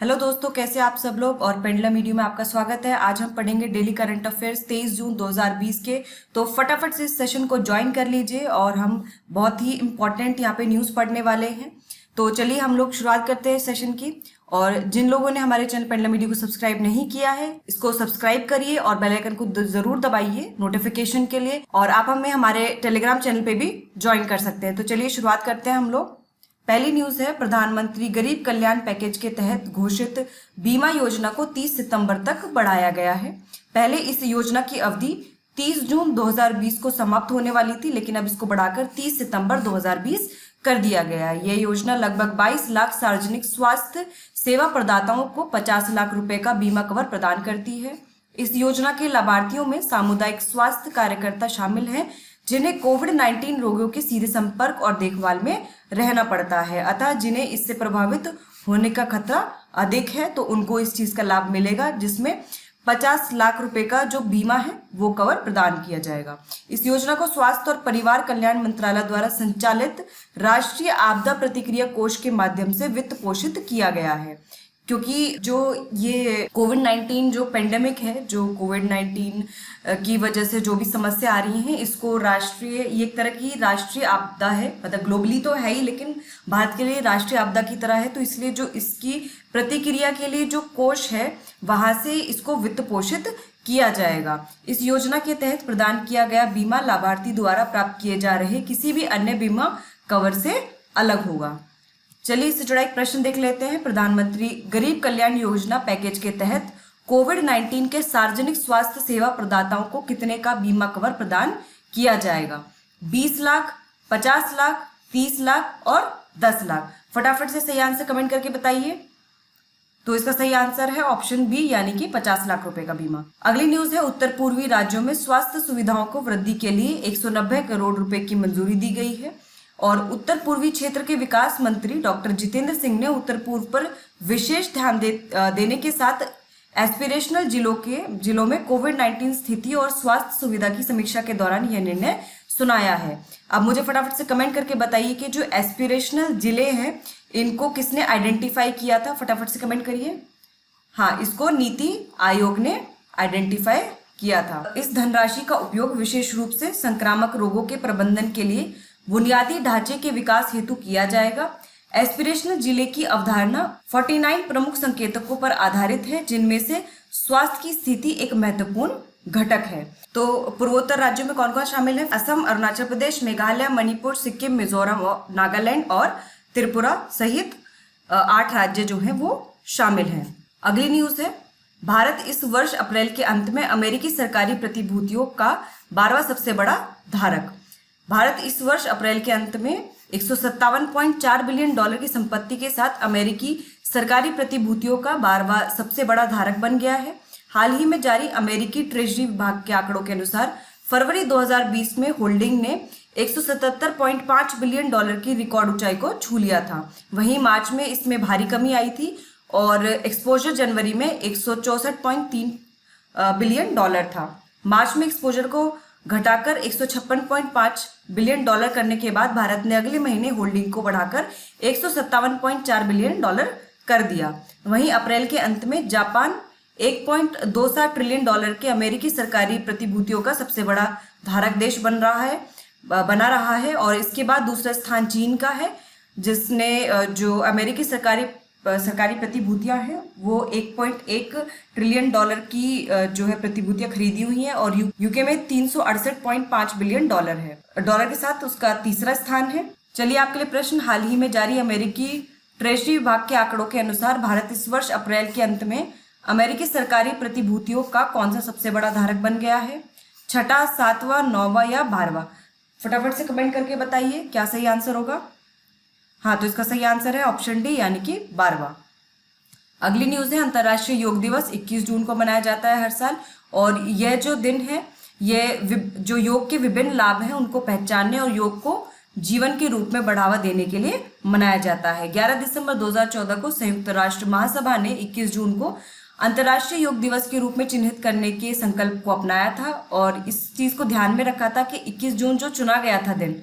Hello दोस्तों, कैसे आप सब लोग। और पेंडुलम मीडिया में आपका स्वागत है। आज हम पढ़ेंगे डेली करंट अफेयर्स 23 जून 2020 के। तो फटाफट से इस सेशन को ज्वाइन कर लीजिए और हम बहुत ही इंपॉर्टेंट यहाँ पे न्यूज़ पढ़ने वाले हैं। तो चलिए हम लोग शुरुआत करते हैं सेशन की। और जिन लोगों ने हमारे चैनल पेंडुलम मीडिया को सब्सक्राइब नहीं किया है, इसको सब्सक्राइब करिए और बेल आइकन को जरूर दबाइए नोटिफिकेशन के लिए। और आप हमें हमारे टेलीग्राम चैनल पे भी ज्वाइन कर सकते हैं। तो चलिए शुरुआत करते हैं हम लोग। पहली न्यूज है, प्रधानमंत्री गरीब कल्याण पैकेज के तहत घोषित बीमा योजना को 30 सितंबर तक बढ़ाया गया है। पहले इस योजना की अवधि 30 जून 2020 को समाप्त होने वाली थी, लेकिन अब इसको बढ़ाकर 30 सितंबर 2020 कर दिया गया है। यह योजना लगभग 22 लाख सार्वजनिक स्वास्थ्य सेवा प्रदाताओं को 50 लाख रुपए का बीमा कवर प्रदान करती है। इस योजना के लाभार्थियों में सामुदायिक स्वास्थ्य कार्यकर्ता शामिल हैं, जिन्हें कोविड-19 रोगियों के सीधे संपर्क और देखभाल में रहना पड़ता है। अतः जिन्हें इससे प्रभावित होने का खतरा अधिक है, तो उनको इस चीज का लाभ मिलेगा, जिसमें 50 लाख रुपए का जो बीमा है वो कवर प्रदान किया जाएगा। इस योजना को स्वास्थ्य और परिवार कल्याण मंत्रालय द्वारा संचालित राष्ट्रीय आपदा प्रतिक्रिया कोष के माध्यम से वित्त पोषित किया गया है। क्योंकि जो ये कोविड-19 जो पेंडेमिक है, जो कोविड-19 की वजह से जो भी समस्या आ रही है, इसको राष्ट्रीय, ये एक तरह की राष्ट्रीय आपदा है। मतलब ग्लोबली तो है ही, लेकिन भारत के लिए राष्ट्रीय आपदा की तरह है। तो इसलिए जो इसकी प्रतिक्रिया के लिए जो कोष है, वहां से इसको वित्त पोषित किया जाएगा। इस योजना के तहत प्रदान किया गया बीमा लाभार्थी द्वारा प्राप्त किए जा रहे किसी भी अन्य बीमा कवर से अलग होगा। चलिए इससे जुड़ा एक प्रश्न देख लेते हैं। प्रधानमंत्री गरीब कल्याण योजना पैकेज के तहत कोविड-19 के सार्वजनिक स्वास्थ्य सेवा प्रदाताओं को कितने का बीमा कवर प्रदान किया जाएगा? 20 लाख, 50 लाख, 30 लाख और 10 लाख। फटाफट से सही आंसर कमेंट करके बताइए। तो इसका सही आंसर है ऑप्शन बी, यानी कि 50 लाख रुपए का बीमा। अगली न्यूज है, उत्तर पूर्वी राज्यों में स्वास्थ्य सुविधाओं को वृद्धि के लिए 190 करोड़ रुपए की मंजूरी दी गई है। और उत्तर पूर्वी क्षेत्र के विकास मंत्री डॉक्टर जितेंद्र सिंह ने उत्तर पूर्व पर विशेष ध्यान देने के साथ एस्पिरेशनल जिलों में कोविड-19 स्थिति और स्वास्थ्य सुविधा की समीक्षा के दौरान यह निर्णय सुनाया है। अब मुझे फटाफट से कमेंट करके बताइए कि जो एस्पिरेशनल जिले हैं, इनको किसने आइडेंटिफाई किया था? फटाफट से कमेंट करिए। हाँ, इसको नीति आयोग ने आइडेंटिफाई किया था। इस धनराशि का उपयोग विशेष रूप से संक्रामक रोगों के प्रबंधन के लिए बुनियादी ढांचे के विकास हेतु किया जाएगा। एस्पिरेशनल जिले की अवधारणा 49 प्रमुख संकेतकों पर आधारित है, जिनमें से स्वास्थ्य की स्थिति एक महत्वपूर्ण घटक है। तो पूर्वोत्तर राज्यों में कौन कौन शामिल है? असम, अरुणाचल प्रदेश, मेघालय, मणिपुर, सिक्किम, मिजोरम, नागालैंड और त्रिपुरा सहित 8 राज्य जो हैं वो शामिल हैं। अगली न्यूज है, भारत इस वर्ष अप्रैल के अंत में अमेरिकी सरकारी प्रतिभूतियों का 12वां सबसे बड़ा धारक। भारत इस वर्ष अप्रैल के अंत में 157.4 बिलियन डॉलर की संपत्ति के साथ अमेरिकी सरकारी प्रतिभूतियों का 12वां सबसे बड़ा धारक बन गया है। हाल ही में जारी अमेरिकी ट्रेजरी विभाग के आंकड़ों के अनुसार फरवरी 2020 में होल्डिंग ने 177.5 बिलियन डॉलर की रिकॉर्ड ऊंचाई को छू लिया था। वहीं मार्च में इसमें भारी कमी आई थी और एक्सपोजर जनवरी में 164.3 बिलियन डॉलर था। मार्च में एक्सपोजर को घटाकर 156.5 बिलियन डॉलर करने के बाद भारत ने अगले महीने होल्डिंग को बढ़ाकर 157.4 बिलियन डॉलर कर दिया। वहीं अप्रैल के अंत में जापान 1.27 ट्रिलियन डॉलर के अमेरिकी सरकारी प्रतिभूतियों का सबसे बड़ा धारक देश बना रहा है। और इसके बाद दूसरा स्थान चीन का है, जिसने जो अमेरिकी सरकारी प्रतिभूतियां हैं वो 1.1 ट्रिलियन डॉलर की जो है प्रतिभूतियां खरीदी हुई हैं। और यूके में 368.5 बिलियन डॉलर है। डॉलर के साथ उसका तीसरा स्थान है। चलिए आपके लिए प्रश्न, हाल ही में जारी अमेरिकी ट्रेजरी विभाग के आंकड़ों के अनुसार भारत इस वर्ष अप्रैल के अंत में अमेरिकी सरकारी प्रतिभूतियों का कौन सा सबसे बड़ा धारक बन गया है? 6वां, 7वां, 9वां या 12वां? फटाफट से कमेंट करके बताइए क्या सही आंसर होगा। हाँ, तो इसका सही आंसर है ऑप्शन डी, यानी कि 12वां। अगली न्यूज है, अंतर्राष्ट्रीय योग दिवस 21 जून को मनाया जाता है हर साल। और यह जो दिन है, ये जो योग के विभिन्न लाभ हैं उनको पहचानने और योग को जीवन के रूप में बढ़ावा देने के लिए मनाया जाता है। 11 दिसंबर 2014 को संयुक्त राष्ट्र महासभा ने 21 जून को अंतर्राष्ट्रीय योग दिवस के रूप में चिन्हित करने के संकल्प को अपनाया था। और इस चीज को ध्यान में रखा था कि 21 जून जो चुना गया था दिन,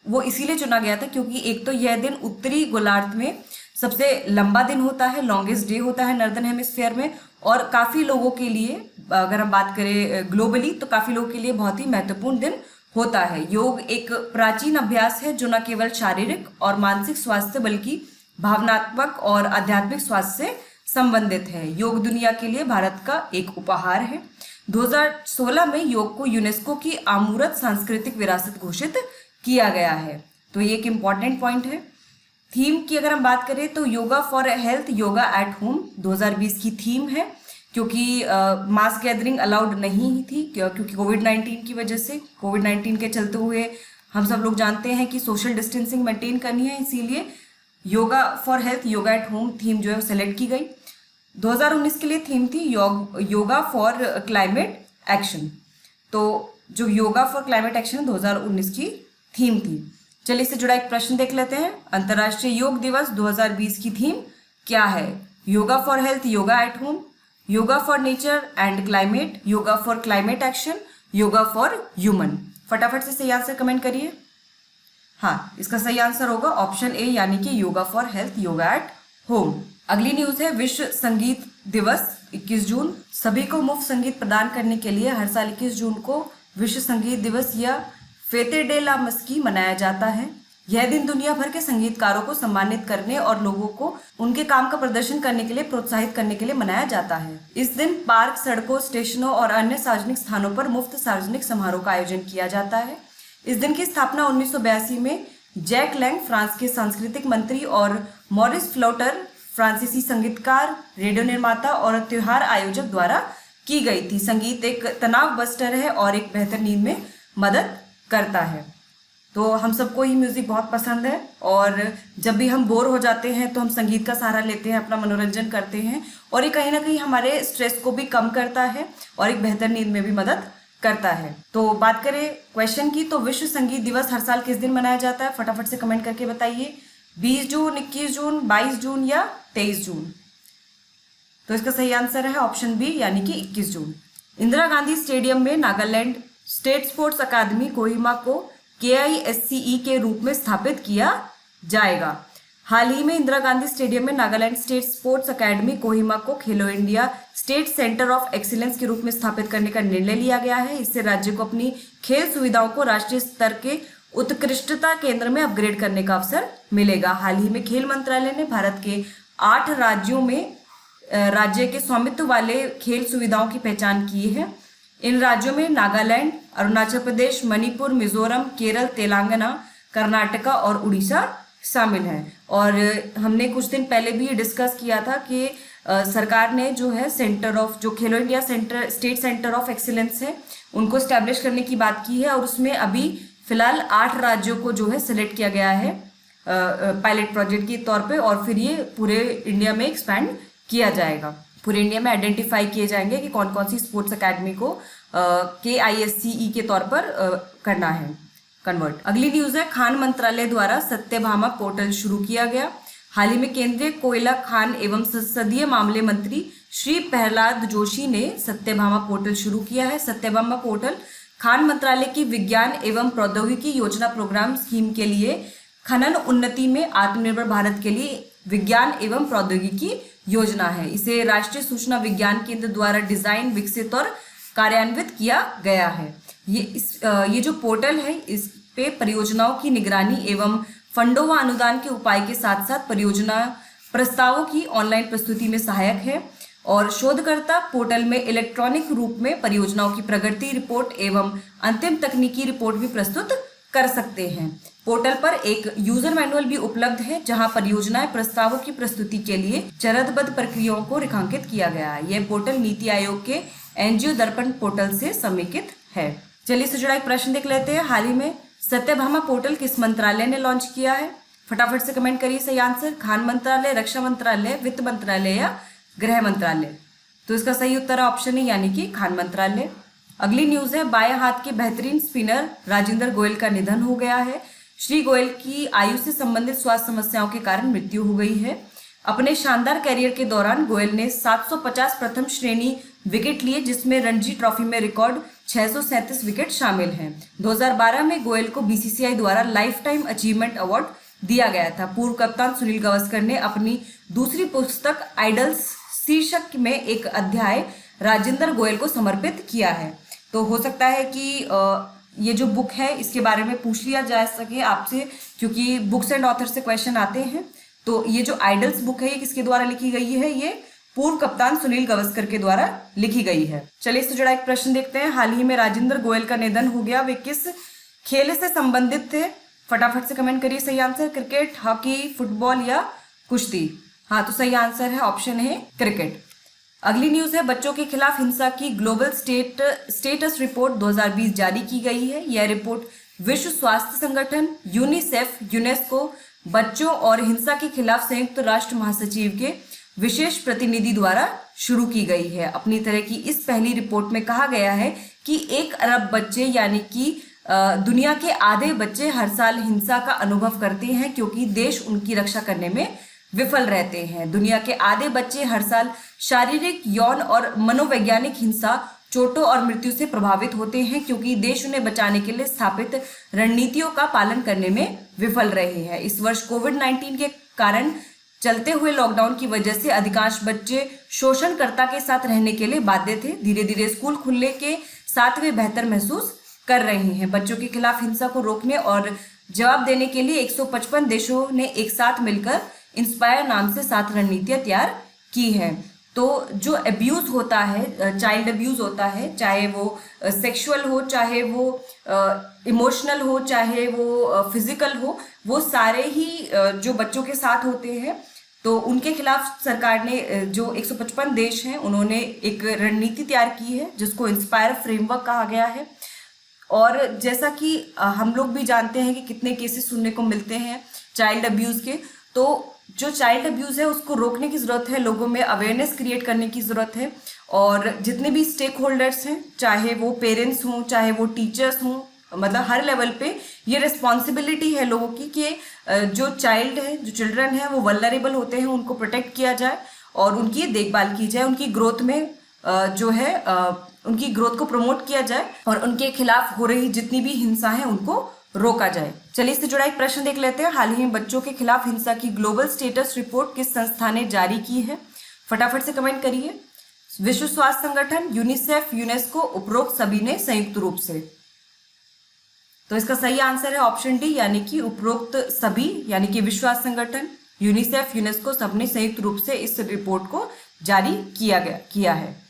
वो इसीलिए चुना गया था क्योंकि एक तो यह दिन उत्तरी गोलार्ध में सबसे लंबा दिन होता है, लॉन्गेस्ट डे होता है नॉर्दर्न हेमिस्फीयर में, और काफ़ी लोगों के लिए, अगर हम बात करें ग्लोबली, तो काफ़ी लोगों के लिए बहुत ही महत्वपूर्ण दिन होता है। योग एक प्राचीन अभ्यास है जो न केवल शारीरिक और मानसिक स्वास्थ्य बल्कि भावनात्मक और आध्यात्मिक स्वास्थ्य से संबंधित है। योग दुनिया के लिए भारत का एक उपहार है। 2016 में योग को यूनेस्को की अमूर्त सांस्कृतिक विरासत घोषित किया गया है, तो ये एक इम्पॉर्टेंट पॉइंट है। थीम की अगर हम बात करें तो yoga for health, yoga at home 2020 की थीम है, क्योंकि मास गैदरिंग अलाउड नहीं थी, क्योंकि कोविड-19 की वजह से, कोविड-19 के चलते हुए हम सब लोग जानते हैं कि सोशल डिस्टेंसिंग मेंटेन करनी है, इसीलिए yoga for health, yoga at home theme जो है सेलेक्ट की गई। 2019 के लिए थीम थी योगा फॉर क्लाइमेट एक्शन, तो जो योगा फॉर क्लाइमेट एक्शन 2019 की थीम थी। चलिए इससे जुड़ा एक प्रश्न देख लेते हैं। अंतर्राष्ट्रीय योग दिवस 2020 की थीम क्या है? Yoga for health, yoga at home, yoga for nature and climate, yoga for climate action, yoga for human. फटाफट से सही आंसर कमेंट करिए। हाँ, इसका सही आंसर होगा ऑप्शन ए, यानी कि yoga for health, yoga at home. अगली न्यूज है विश्व संगीत दिवस 21 जून। सभी को मुफ्त संगीत प्रदान करने के लिए हर साल 21 जून को विश्व संगीत दिवस या फेते डे ला मस्की मनाया जाता है। यह दिन दुनिया भर के संगीतकारों को सम्मानित करने और लोगों को उनके काम का प्रदर्शन करने के लिए प्रोत्साहित करने के लिए मनाया जाता है। इस दिन पार्क, सड़कों, स्टेशनों और अन्य सार्वजनिक स्थानों पर मुफ्त सार्वजनिक समारोह का आयोजन किया जाता है। इस दिन की स्थापना 1982 में जैक लैंग, फ्रांस के सांस्कृतिक मंत्री, और मॉरिस फ्लोटर, फ्रांसीसी संगीतकार, रेडियो निर्माता और त्योहार आयोजक द्वारा की गई थी। संगीत एक तनाव बस्टर है और एक बेहतर नींद में मदद करता है। तो हम सबको ही म्यूजिक बहुत पसंद है, और जब भी हम बोर हो जाते हैं तो हम संगीत का सहारा लेते हैं, अपना मनोरंजन करते हैं, और ये कहीं ना कहीं हमारे स्ट्रेस को भी कम करता है और एक बेहतर नींद में भी मदद करता है। तो बात करें क्वेश्चन की, तो विश्व संगीत दिवस हर साल किस दिन मनाया जाता है? फटाफट से कमेंट करके बताइए। 20 जून, 21 जून, 22 जून या 23 जून? तो इसका सही आंसर है ऑप्शन बी, यानी कि 21 जून। इंदिरा गांधी स्टेडियम में Nagaland state sports academy Kohima को KISCE के रूप में स्थापित किया जाएगा। हाल ही में इंदिरा गांधी स्टेडियम में Nagaland state sports academy Kohima को Khelo India state centre of excellence के रूप में स्थापित करने का निर्णय लिया गया है। इससे राज्य को अपनी खेल सुविधाओं को राष्ट्रीय स्तर के उत्कृष्टता केंद्र में अपग्रेड करने का अवसर मिलेगा। हाल ही में खेल मंत्रालय ने भारत के 8 राज्यों में राज्य के स्वामित्व वाले खेल सुविधाओं की पहचान की है। इन राज्यों में नागालैंड, अरुणाचल प्रदेश, मणिपुर, मिजोरम, केरल, तेलंगाना, कर्नाटका और उड़ीसा शामिल हैं। और हमने कुछ दिन पहले भी ये डिस्कस किया था कि सरकार ने जो है सेंटर ऑफ, जो खेलो India centre, state centre of excellence है, उनको स्टैब्लिश करने की बात की है, और उसमें अभी फिलहाल 8 राज्यों को जो है सिलेक्ट किया गया है पायलट प्रोजेक्ट के तौर पे, और फिर ये पूरे इंडिया में एक्सपैंड किया जाएगा। पूरे इंडिया में आइडेंटिफाई किए जाएंगे कि कौन कौन सी स्पोर्ट्स अकेडमी को KISCE के तौर पर करना है कन्वर्ट। अगली न्यूज है खान मंत्रालय द्वारा सत्यभामा पोर्टल शुरू किया गया। हाल ही में केंद्रीय कोयला, खान एवं संसदीय मामले मंत्री श्री प्रहलाद जोशी ने सत्यभामा पोर्टल शुरू किया है। सत्यभामा पोर्टल खान मंत्रालय की विज्ञान एवं प्रौद्योगिकी योजना प्रोग्राम स्कीम के लिए खनन उन्नति में आत्मनिर्भर भारत के लिए विज्ञान एवं प्रौद्योगिकी योजना है। इसे राष्ट्रीय सूचना विज्ञान केंद्र द्वारा डिजाइन, विकसित और कार्यान्वित किया गया है। ये जो पोर्टल है, इस पे परियोजनाओं की निगरानी एवं फंडों व अनुदान के उपाय के साथ साथ परियोजना प्रस्तावों की ऑनलाइन प्रस्तुति में सहायक है, और शोधकर्ता पोर्टल में इलेक्ट्रॉनिक रूप में परियोजनाओं की प्रगति रिपोर्ट एवं अंतिम तकनीकी रिपोर्ट भी प्रस्तुत कर सकते हैं। पोर्टल पर एक यूजर मैनुअल भी उपलब्ध है, जहां परियोजनाएं प्रस्तावों की प्रस्तुति के लिए चरणबद्ध प्रक्रियाओं को रेखांकित किया गया है। यह पोर्टल नीति आयोग के NGO दर्पण पोर्टल से समेकित है। चलिए इससे जुड़ा एक प्रश्न देख लेते हैं। हाल ही में सत्यभामा पोर्टल किस मंत्रालय ने लॉन्च किया है? फटाफट से कमेंट करिए सही आंसर। खान मंत्रालय, रक्षा मंत्रालय, वित्त मंत्रालय या गृह मंत्रालय? तो इसका सही उत्तर ऑप्शन है, यानी कि खान मंत्रालय। अगली न्यूज है बाएं हाथ के बेहतरीन स्पिनर राजेंद्र गोयल का निधन हो गया है। श्री गोयल की आयु से संबंधित स्वास्थ्य समस्याओं के कारण मृत्यु हो गई है। अपने शानदार कैरियर के दौरान गोयल ने 750 प्रथम श्रेणी विकेट लिए, जिसमें रणजी ट्रॉफी में रिकॉर्ड 637 विकेट शामिल हैं। 2012 में गोयल को BCCI द्वारा लाइफ टाइम अचीवमेंट अवार्ड दिया गया था। पूर्व कप्तान सुनील गावस्कर ने अपनी दूसरी पुस्तक आइडल्स शीर्षक में एक अध्याय राजेंद्र गोयल को समर्पित किया है। तो हो सकता है कि ये जो बुक है इसके बारे में पूछ लिया जा सके आपसे, क्योंकि बुक्स एंड ऑथर से क्वेश्चन आते हैं। तो ये जो आइडल्स बुक है ये किसके द्वारा लिखी गई है? ये पूर्व कप्तान सुनील गावस्कर के द्वारा लिखी गई है। चलिए इससे जुड़ा एक प्रश्न देखते हैं। हाल ही में राजेंद्र गोयल का निधन हो गया, वे किस खेल से संबंधित थे? फटाफट से कमेंट करिए सही आंसर। क्रिकेट, हॉकी, फुटबॉल या कुश्ती? हाँ, तो सही आंसर है ऑप्शन है क्रिकेट। अगली न्यूज है, बच्चों के खिलाफ हिंसा की ग्लोबल स्टेटस रिपोर्ट 2020 जारी की गई है। यह रिपोर्ट विश्व स्वास्थ्य संगठन, यूनिसेफ, यूनेस्को, बच्चों और हिंसा के खिलाफ संयुक्त राष्ट्र महासचिव के विशेष प्रतिनिधि द्वारा शुरू की गई है। अपनी तरह की इस पहली रिपोर्ट में कहा गया है कि 1 अरब बच्चे यानी कि दुनिया के आधे बच्चे हर साल हिंसा का अनुभव करते हैं क्योंकि देश उनकी रक्षा करने में विफल रहते हैं। दुनिया के आधे बच्चे हर साल शारीरिक, यौन और मनोवैज्ञानिक हिंसा, चोटों और मृत्यु से प्रभावित होते हैं क्योंकि देश उन्हें बचाने के लिए स्थापित रणनीतियों का पालन करने में विफल रहे हैं। इस वर्ष कोविड-19 के कारण चलते हुए लॉकडाउन की वजह से अधिकांश बच्चे शोषणकर्ता के साथ रहने के लिए बाध्य थे। धीरे धीरे स्कूल खुलने के साथ वे बेहतर महसूस कर रहे हैं। बच्चों के खिलाफ हिंसा को रोकने और जवाब देने के लिए 155 देशों ने एक साथ मिलकर इंस्पायर नाम से 7 रणनीतियां तैयार की हैं। तो जो अब्यूज होता है, चाइल्ड अब्यूज होता है, चाहे वो सेक्सुअल हो, चाहे वो इमोशनल हो, चाहे वो फिजिकल हो, वो सारे ही जो बच्चों के साथ होते हैं, तो उनके खिलाफ सरकार ने जो 155 देश हैं उन्होंने एक रणनीति तैयार की है जिसको इंस्पायर फ्रेमवर्क कहा गया है। और जैसा कि हम लोग भी जानते हैं कि कितने केसेस सुनने को मिलते हैं चाइल्ड अब्यूज के, तो जो चाइल्ड अब्यूज है उसको रोकने की ज़रूरत है, लोगों में अवेयरनेस क्रिएट करने की ज़रूरत है। और जितने भी स्टेक होल्डर्स हैं, चाहे वो पेरेंट्स हों, चाहे वो टीचर्स हों, मतलब हर लेवल पे ये रिस्पॉन्सिबिलिटी है लोगों की कि जो चाइल्ड है, जो चिल्ड्रन है वो वल्नरेबल होते हैं, उनको प्रोटेक्ट किया जाए और उनकी देखभाल की जाए, उनकी ग्रोथ में जो है उनकी ग्रोथ को प्रमोट किया जाए और उनके खिलाफ हो रही जितनी भी हिंसा है उनको रोका जाए। चलिए इससे जुड़ा एक प्रश्न देख लेते हैं। हाल ही में बच्चों के खिलाफ हिंसा की ग्लोबल स्टेटस रिपोर्ट किस संस्था ने जारी की है? फटाफट से कमेंट करिए। विश्व स्वास्थ्य संगठन, यूनिसेफ, यूनेस्को, उपरोक्त सभी ने संयुक्त रूप से। तो इसका सही आंसर है ऑप्शन डी, यानी कि उपरोक्त सभी, यानी कि विश्व स्वास्थ्य संगठन, यूनिसेफ, यूनेस्को सबने संयुक्त रूप से इस रिपोर्ट को जारी किया है।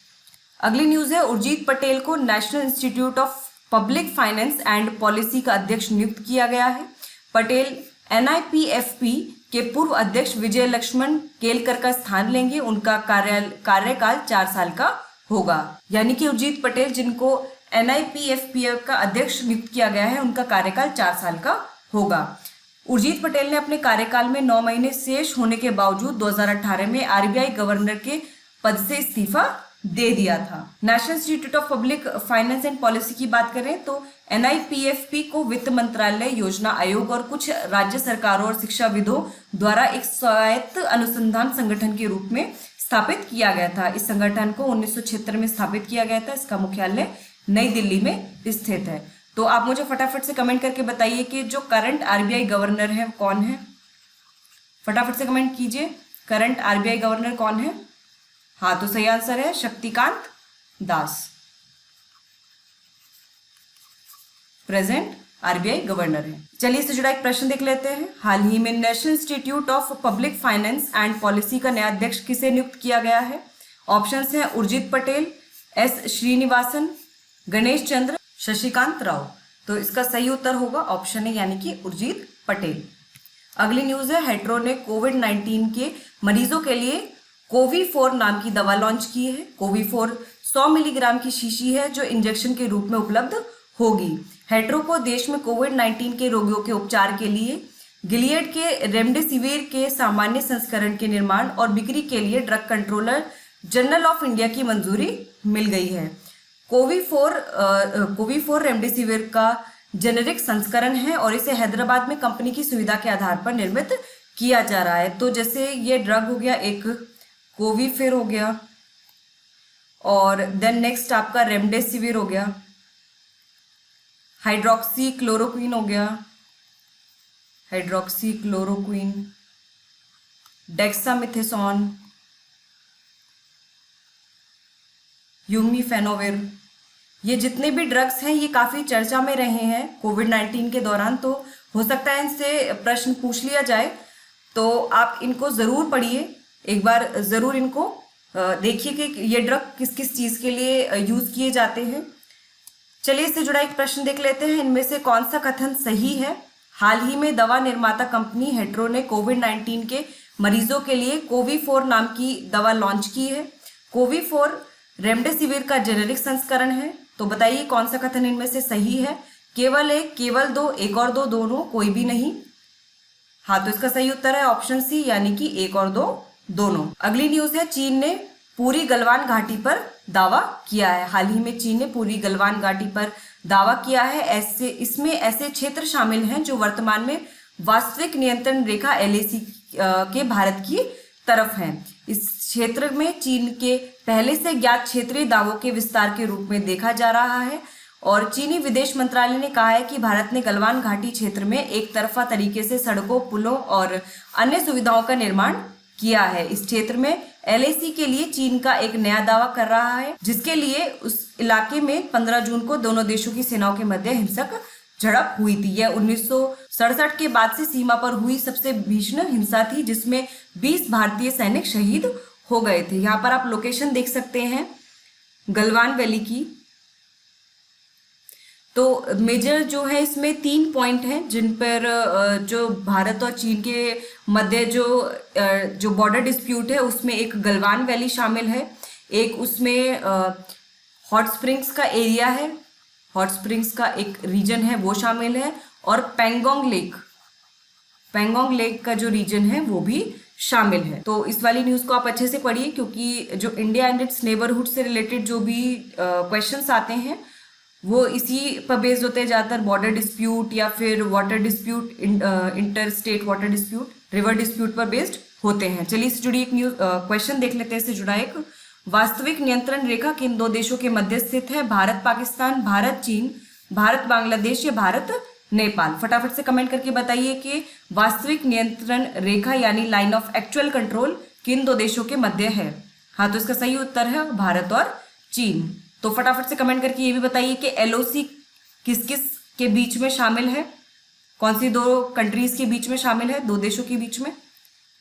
अगली न्यूज है, उर्जित पटेल को national institute of public finance and policy का अध्यक्ष नियुक्त किया गया है। पटेल NIPFP के पूर्व अध्यक्ष विजय लक्ष्मण केलकर का स्थान लेंगे। उनका कार्यकाल 4 साल का होगा। यानी कि उर्जित पटेल, जिनको NIPFP का अध्यक्ष नियुक्त किया गया है, उनका कार्यकाल 4 साल का होगा। उर्जित पटेल ने अपने कार्यकाल में 9 महीने शेष होने के बावजूद 2018 में RBI गवर्नर के पद से इस्तीफा दे दिया था। National institute of public finance and policy की बात करें तो NIPFP को वित्त मंत्रालय, योजना आयोग और कुछ राज्य सरकारों और शिक्षाविदों द्वारा एक स्वायत्त अनुसंधान संगठन के रूप में स्थापित किया गया था। इस संगठन को 1976 में स्थापित किया गया था। इसका मुख्यालय नई दिल्ली में स्थित है। तो आप मुझे फटाफट से कमेंट करके बताइए कि जो करंट RBI गवर्नर है वो कौन है? फटाफट से कमेंट कीजिए, करंट RBI गवर्नर कौन है? हाँ, तो सही आंसर है Shaktikanta Das, present RBI governor है। चलिए इससे जुड़ा एक प्रश्न देख लेते हैं। हाल ही में national institute of public finance and policy का नया अध्यक्ष किसे नियुक्त किया गया है? ऑप्शंस हैं उर्जित पटेल, S श्रीनिवासन, गणेश चंद्र, शशिकांत राव। तो इसका सही उत्तर होगा ऑप्शन है, यानी कि उर्जित पटेल। अगली न्यूज है, हेट्रो ने कोविड-19 के मरीजों के लिए कोवी4 नाम की दवा लॉन्च की है। कोवी4 100 मिलीग्राम की शीशी है जो इंजेक्शन के रूप में उपलब्ध होगी। हेट्रो को देश में कोविड-19 के रोगियों के उपचार के लिए गिलियड के रेमडेसिविर के सामान्य संस्करण के निर्माण और बिक्री के लिए drug controller general of India की मंजूरी मिल गई है। कोवी4 रेमडेसिविर का जेनेरिक संस्करण है और इसे हैदराबाद में कंपनी की सुविधा के आधार पर निर्मित किया जा रहा है। तो जैसे ये ड्रग हो गया, एक कोवीफिर हो गया, और देन नेक्स्ट आपका रेमडेसिविर हो गया, हाइड्रोक्सी क्लोरोक्विन हो गया, हाइड्रोक्सी क्लोरोक्विन, डेक्सामेथेसोन, यूमीफेनोविर, ये जितने भी ड्रग्स हैं ये काफ़ी चर्चा में रहे हैं कोविड-19 के दौरान, तो हो सकता है इनसे प्रश्न पूछ लिया जाए, तो आप इनको ज़रूर पढ़िए, एक बार ज़रूर इनको देखिए कि ये ड्रग किस किस चीज़ के लिए यूज़ किए जाते हैं। चलिए इससे जुड़ा एक प्रश्न देख लेते हैं, इनमें से कौन सा कथन सही है। हाल ही में दवा निर्माता कंपनी हेट्रो ने कोविड-19 के मरीजों के लिए कोवी4 नाम की दवा लॉन्च की है। कोवी4 रेमडेसिविर का जेनेरिक संस्करण है, तो बताइए कौन सा कथन इनमें से सही है। केवल एक, केवल दो, एक और दो, दोनों, कोई भी नहीं। हाँ, तो इसका सही उत्तर है ऑप्शन सी, यानी कि एक और दो, दोनों। अगली न्यूज है, चीन ने पूरी गलवान घाटी पर दावा किया है। हाल ही में चीन ने पूरी गलवान घाटी पर दावा किया है। इसमें ऐसे क्षेत्र शामिल हैं जो वर्तमान में वास्तविक नियंत्रण रेखा LAC के भारत की तरफ हैं। इस क्षेत्र में चीन के पहले से ज्ञात क्षेत्रीय दावों के विस्तार के रूप में देखा जा रहा है, और चीनी विदेश मंत्रालय ने कहा है कि भारत ने गलवान घाटी क्षेत्र में एक तरफा तरीके से सड़कों, पुलों और अन्य सुविधाओं का निर्माण किया है। इस क्षेत्र में LAC के लिए चीन का एक नया दावा कर रहा है, जिसके लिए उस इलाके में 15 जून को दोनों देशों की सेनाओं के मध्य हिंसक झड़प हुई थी। यह 1967 के बाद से सीमा पर हुई सबसे भीषण हिंसा थी, जिसमें 20 भारतीय सैनिक शहीद हो गए थे। यहाँ पर आप लोकेशन देख सकते हैं गलवान वैली की। तो मेजर जो है इसमें 3 पॉइंट हैं जिन पर जो भारत और चीन के मध्य जो बॉर्डर डिस्प्यूट है उसमें एक गलवान वैली शामिल है, एक उसमें हॉट स्प्रिंग्स का एरिया है, हॉट स्प्रिंग्स का एक रीजन है वो शामिल है, और पैंगोंग लेक का जो रीजन है वो भी शामिल है। तो इस वाली न्यूज़ को आप अच्छे से पढ़िए, क्योंकि जो इंडिया एंड इट्स नेबरहुड से रिलेटेड जो भी क्वेश्चंस आते हैं वो इसी पर बेस्ड होते हैं ज़्यादातर, बॉर्डर डिस्प्यूट या फिर water dispute, inter state water dispute, river dispute पर बेस्ड होते हैं। चलिए इससे जुड़ी एक न्यूज क्वेश्चन देख लेते हैं। इससे जुड़ा एक, वास्तविक नियंत्रण रेखा किन दो देशों के मध्य स्थित है। भारत पाकिस्तान, भारत चीन, भारत बांग्लादेश या भारत नेपाल। फटाफट से कमेंट करके बताइए कि वास्तविक नियंत्रण रेखा यानी लाइन ऑफ एक्चुअल कंट्रोल किन दो देशों के मध्य है। हाँ, तो इसका सही उत्तर है भारत और चीन। तो फटाफट से कमेंट करके ये भी बताइए कि LOC किस किस के बीच में शामिल है, कौन सी दो कंट्रीज के बीच में शामिल है, दो देशों के बीच में।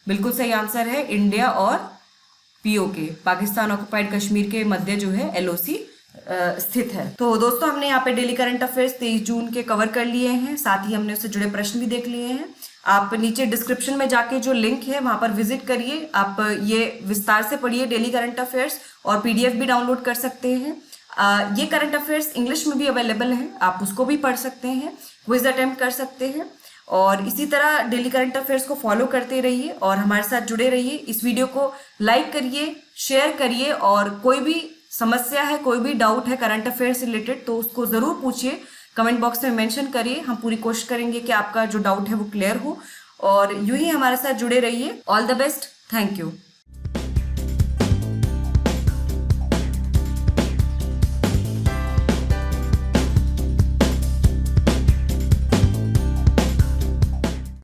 बिल्कुल सही आंसर है इंडिया और POK, पाकिस्तान ऑक्युपाइड कश्मीर के मध्य जो है LOC स्थित है। तो दोस्तों हमने यहाँ पे डेली करंट अफेयर्स 23 जून के कवर कर लिए हैं, साथ ही हमने उससे जुड़े प्रश्न भी देख लिए हैं। आप नीचे डिस्क्रिप्शन में जाके जो लिंक है वहां पर विजिट करिए, आप ये विस्तार से पढ़िए डेली करंट अफेयर्स, और PDF भी डाउनलोड कर सकते हैं। ये करंट अफेयर्स इंग्लिश में भी अवेलेबल है, आप उसको भी पढ़ सकते हैं, क्विज अटेम्प्ट कर सकते हैं, और इसी तरह डेली करंट अफेयर्स को फॉलो करते रहिए और हमारे साथ जुड़े रहिए। इस वीडियो को लाइक करिए, शेयर करिए, और कोई भी समस्या है, कोई भी डाउट है करंट अफेयर्स से रिलेटेड तो उसको ज़रूर पूछिए, कमेंट बॉक्स में मेंशन करिए। हम पूरी कोशिश करेंगे कि आपका जो डाउट है वो क्लियर हो, और यूं ही हमारे साथ जुड़े रहिए। All the best, thank you.